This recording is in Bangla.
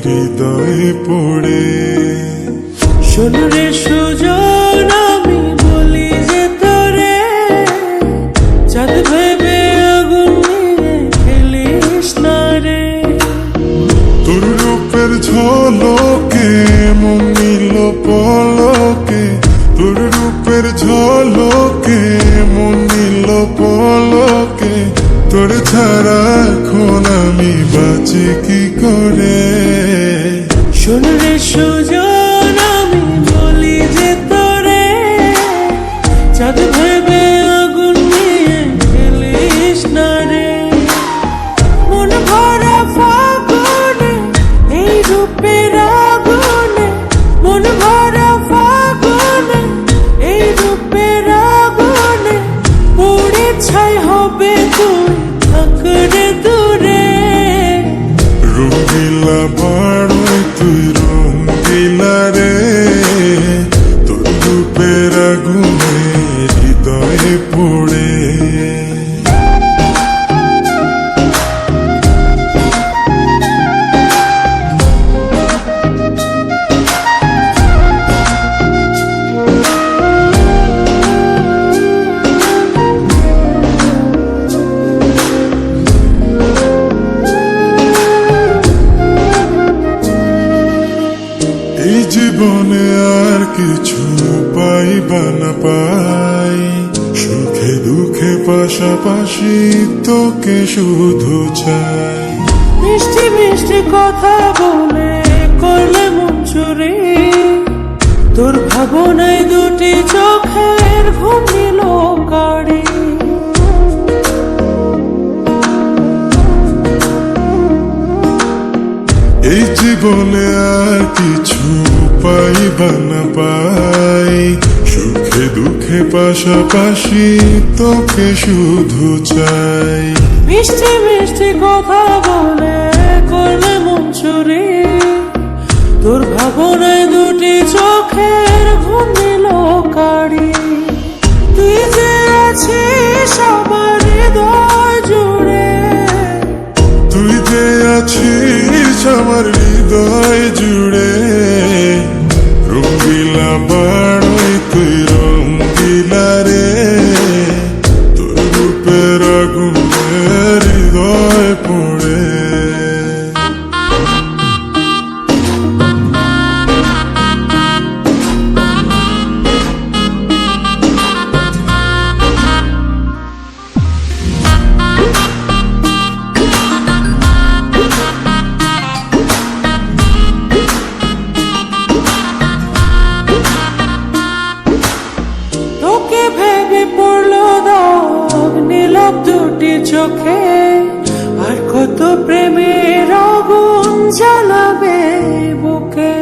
হৃদয়ে পড়ে। শোন রে সুজন, আমি বলি যে তোরে, চাঁদ ভেবে আগুন নিয়ে খেলিস না রে। তোর রূপের ঝলকে মন নিল পলকে, তোর রূপের ঝলকে মন নিল পলকে। তোর ছাড়া এখন আমি বাঁচি কি করে। শোন রে সুজন, আমি বলি যে তোরে, চাঁদ ভেবে আগুন নিয়ে খেলিস না রে। মন ভরা ফাগুনে এই রূপের আগুনে, মন ভরা ফাগুনে এই রূপের আগুনে, পুড়ে ছাই হবে তুই থাকরে দূরে। রঙ্গিলা বাড়ই তুই রঙ্গিলা রে, তোর রূপের আগুনে হৃদয়ে পড়ে। এই জীবনে আর কিছু পাইবা না পাই, সুখে দুঃখে পাশাপাশি তোকে শুধু চাই। মিষ্টি মিষ্টি কথা বলে করলে মন চুরি, তোর ভাবনায় দুটি চোখের ঘুম নিল কাড়ি। এই জীবনে আর কিছু পাইবা না পাই, সুখে দুঃখে পাশাপাশি তোকে শুধু চাই। মিষ্টি মিষ্টি কথা বলে করলে মন চুরি, তোর ভাবনায় দুটি চোখের ঘুম নিল কাড়ি। তুই যে আছিস আমার হৃদয় জুড়ে, তুই যে আছিস আমার হৃদয় জুড়ে। রঙ্গিলা বাড়ই তুই রঙ্গিলা রে, তোর রূপের আগুনে হৃদয় পড়ে। তোকে ভেবে পড়লো দাগ নীলব দুটি চোখে, আর কত প্রেমের আগুন জ্বালাবে বুকে।